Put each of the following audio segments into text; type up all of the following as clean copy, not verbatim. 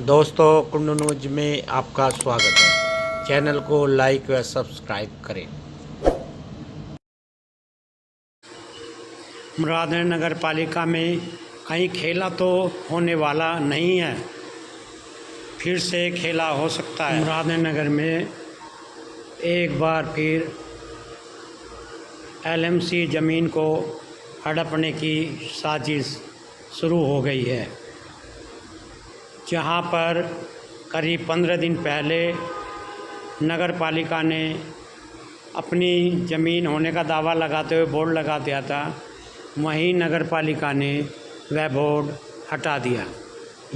दोस्तों, कुंडू न्यूज में आपका स्वागत है। चैनल को लाइक व सब्सक्राइब करें। मुरादनगर नगर पालिका में कहीं खेला तो होने वाला नहीं है, फिर से खेला हो सकता है। मुरादनगर नगर में एक बार फिर एलएमसी ज़मीन को हड़पने की साजिश शुरू हो गई है, जहां पर करीब 15 दिन पहले नगर पालिका ने अपनी ज़मीन होने का दावा लगाते हुए बोर्ड लगा दिया था। वहीं नगर पालिका ने वह बोर्ड हटा दिया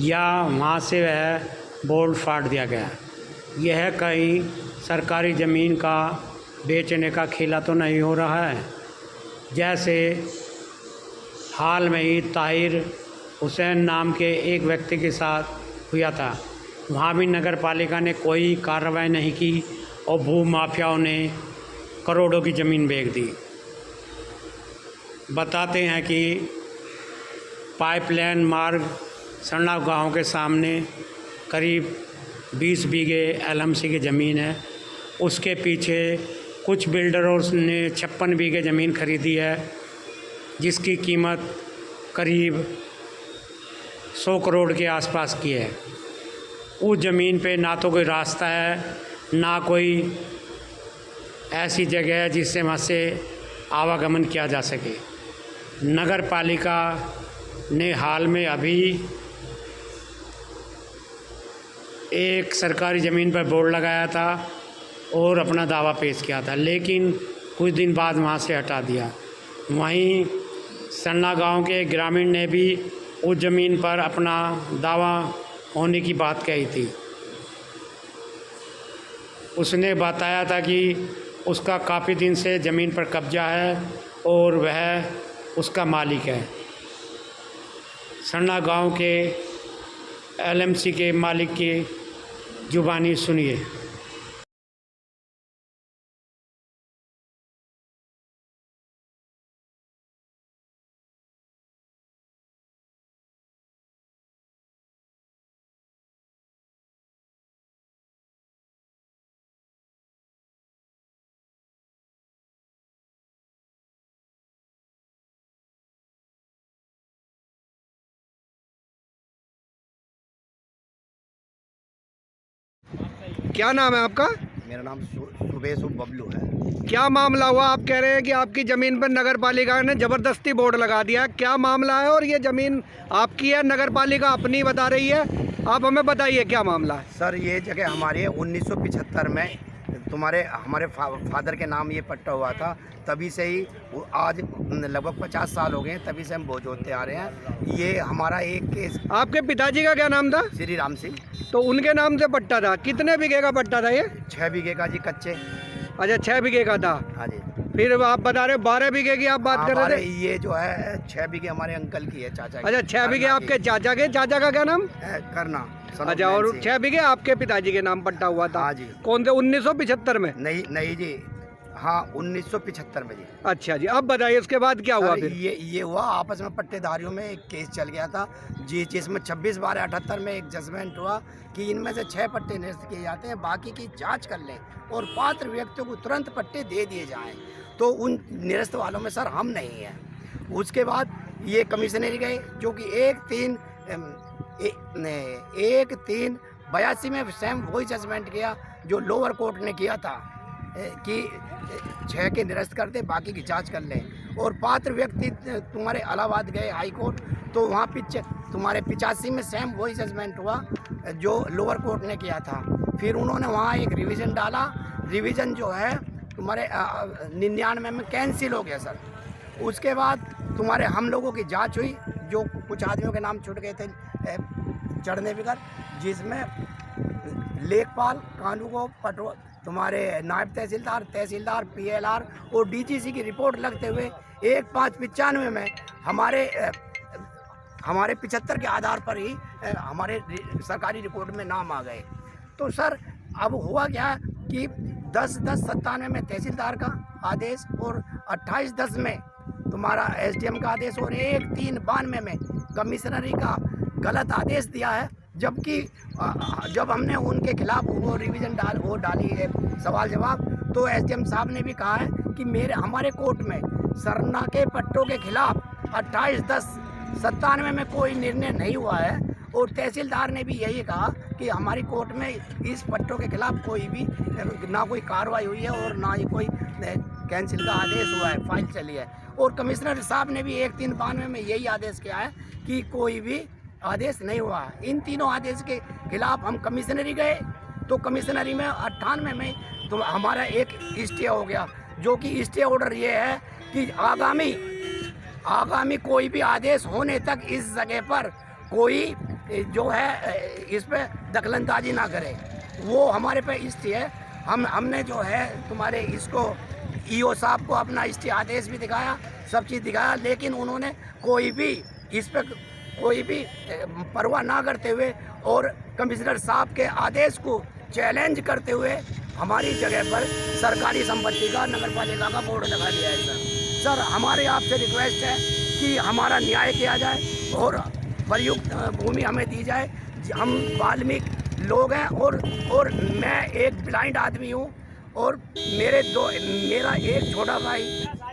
या वहां से वह बोर्ड फाड़ दिया गया। यह कहीं सरकारी ज़मीन का बेचने का खेला तो नहीं हो रहा है, जैसे हाल में ही ताहिर हुसैन नाम के एक व्यक्ति के साथ हुआ था। वहाँ भी नगर पालिका ने कोई कार्रवाई नहीं की और भू माफियाओं ने करोड़ों की ज़मीन बेच दी। बताते हैं कि पाइपलाइन मार्ग सन्ना गांव के सामने करीब 20 बीघे एलएमसी की ज़मीन है। उसके पीछे कुछ बिल्डरों ने 56 बीघे ज़मीन खरीदी है, जिसकी कीमत करीब 100 करोड़ के आसपास की है। उस ज़मीन पे ना तो कोई रास्ता है, ना कोई ऐसी जगह है जिससे वहाँ से आवागमन किया जा सके। नगर पालिका ने हाल में अभी एक सरकारी ज़मीन पर बोर्ड लगाया था और अपना दावा पेश किया था, लेकिन कुछ दिन बाद वहाँ से हटा दिया। वहीं सन्ना गांव के ग्रामीण ने भी उस ज़मीन पर अपना दावा होने की बात कही थी। उसने बताया था कि उसका काफ़ी दिन से ज़मीन पर कब्जा है और वह उसका मालिक है। सन्ना गांव के एलएमसी के मालिक की जुबानी सुनिए। क्या नाम है आपका? मेरा नाम सुबेश बबलू है। क्या मामला हुआ? आप कह रहे हैं कि आपकी ज़मीन पर नगर पालिका ने ज़बरदस्ती बोर्ड लगा दिया। क्या मामला है? और ये ज़मीन आपकी है, नगर पालिका अपनी बता रही है। आप हमें बताइए क्या मामला है। सर, ये जगह हमारी है। 1975 में हमारे फादर के नाम ये पट्टा हुआ था। तभी से ही आज लगभग 50 साल हो गए, तभी से हम बोझ होते आ रहे हैं। ये हमारा एक केस। आपके पिताजी का क्या नाम था? श्री राम सिंह। तो उनके नाम से पट्टा था। कितने बीघे का पट्टा था ये? 6 बीघे का जी, कच्चे। अच्छा, 6 बीघे का था। हाँ जी। फिर आप बता रहे 12 बीघे की आप बात कर रहे थे। ये जो है 6 बीघे हमारे अंकल की है, चाचा की। अच्छा, 6 बीघे आपके चाचा के। चाचा का क्या नाम? करना। अच्छा, और 6 बीघे आपके पिताजी के नाम पट्टा हुआ था। हाँ जी। कौन से 1975 में? नहीं जी, हाँ 1975 में जी। अच्छा जी, अब बताइए उसके बाद क्या हुआ? फिर ये हुआ आपस में पट्टेदारियों में एक केस चल गया था जी, जिसमें 26/12/78 में एक जजमेंट हुआ कि इनमें से 6 पट्टे निरस्त किए जाते हैं, बाकी की जांच कर लें और पात्र व्यक्तियों को तुरंत पट्टे दे दिए जाएं। तो उन निरस्त वालों में सर हम नहीं हैं। उसके बाद ये कमिश्नरी गए, जो कि 1/3/82 में सेम वही जजमेंट किया जो लोअर कोर्ट ने किया था कि 6 के निरस्त कर दे, बाकी की जांच कर लें। और पात्र व्यक्ति तुम्हारे इलाहाबाद गए हाई कोर्ट, तो वहाँ तुम्हारे 85 में सेम वही जजमेंट हुआ जो लोअर कोर्ट ने किया था। फिर उन्होंने वहाँ एक रिवीजन डाला। रिवीजन जो है तुम्हारे 99 में कैंसिल हो गया सर। उसके बाद तुम्हारे हम लोगों की जाँच हुई, जो कुछ आदमियों के नाम छूट गए थे चढ़ने बिगर, जिसमें लेखपाल, कानूगो, पटवा, तुम्हारे नायब तहसीलदार, पीएलआर और डीजीसी की रिपोर्ट लगते हुए 1/5/95 में हमारे 75 के आधार पर ही हमारे सरकारी रिपोर्ट में नाम आ गए। तो सर अब हुआ क्या कि 10/10/97 में तहसीलदार का आदेश और 28/10 में तुम्हारा एसडीएम का आदेश और 1/3/92 में कमिश्नरी का गलत आदेश दिया है जबकि जब हमने उनके खिलाफ वो रिवीजन डाली है सवाल जवाब, तो एसडीएम साहब ने भी कहा है कि हमारे कोर्ट में सरना के पट्टों के खिलाफ 28/10/97 में कोई निर्णय नहीं हुआ है, और तहसीलदार ने भी यही कहा कि हमारी कोर्ट में इस पट्टों के खिलाफ कोई भी ना कोई कार्रवाई हुई है और ना ही कोई कैंसिल का आदेश हुआ है, फाइल चली है। और कमिश्नर साहब ने भी 1/3/92 में यही आदेश किया है कि कोई भी आदेश नहीं हुआ। इन तीनों आदेश के खिलाफ हम कमिश्नरी गए, तो कमिश्नरी में 98 में तो हमारा एक स्टे हो गया, जो कि स्टे ऑर्डर ये है कि आगामी कोई भी आदेश होने तक इस जगह पर कोई जो है इस पे दखलंदाजी ना करे। वो हमारे पे स्टे है। हमने जो है तुम्हारे इसको ईओ साहब को अपना स्टे आदेश भी दिखाया, सब चीज़ दिखाया, लेकिन उन्होंने कोई भी इस पे कोई भी परवाह ना करते हुए और कमिश्नर साहब के आदेश को चैलेंज करते हुए हमारी जगह पर सरकारी संपत्ति का नगरपालिका का बोर्ड लगा दिया है। सर हमारे आपसे रिक्वेस्ट है कि हमारा न्याय किया जाए और प्रयुक्त भूमि हमें दी जाए। हम वाल्मीकि लोग हैं और मैं एक ब्लाइंड आदमी हूँ, और मेरा एक छोटा भाई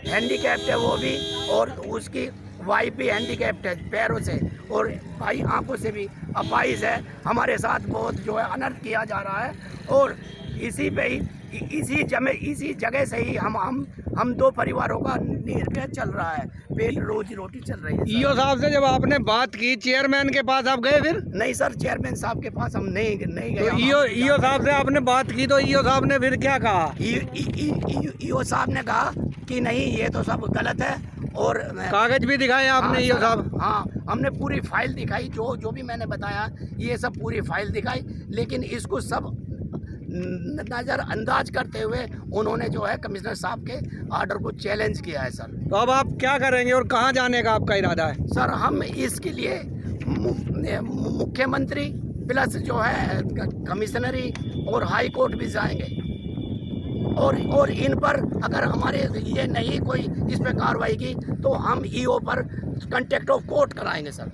हैंडीकैप्ड है वो भी, और उसकी वाइफ भी हैंडीकैप्ड है पैरों से, और भाई आंखों से भी अपाहिज है। हमारे साथ बहुत जो है अनर्थ किया जा रहा है, और इसी पे ही इसी जगह से ही हम दो परिवारों का निर्भय चल रहा है, पेट रोजी रोटी चल रही है। ईओ साहब से जब आपने बात की, चेयरमैन के पास आप गए फिर? नहीं सर, चेयरमैन साहब के पास हम नहीं गए। तो ईओ साहब से आपने बात की, तो ईओ साहब ने फिर क्या कहा? ईओ साहब ने कहा कि नहीं ये तो सब गलत है, और कागज भी दिखाए आपने? ईओ साहब हाँ, हमने पूरी फाइल दिखाई, जो भी मैंने बताया ये सब पूरी फाइल दिखाई, लेकिन इसको सब नज़रअंदाज करते हुए उन्होंने जो है कमिश्नर साहब के आर्डर को चैलेंज किया है। सर तो अब आप क्या करेंगे और कहाँ जाने का आपका इरादा है? सर हम इसके लिए मुख्यमंत्री प्लस जो है कमिश्नरी और हाई कोर्ट भी जाएंगे, और इन पर अगर हमारे ये नहीं कोई इस पर कार्रवाई की तो हम ईओ पर कंटेक्ट ऑफ कोर्ट कराएंगे सर।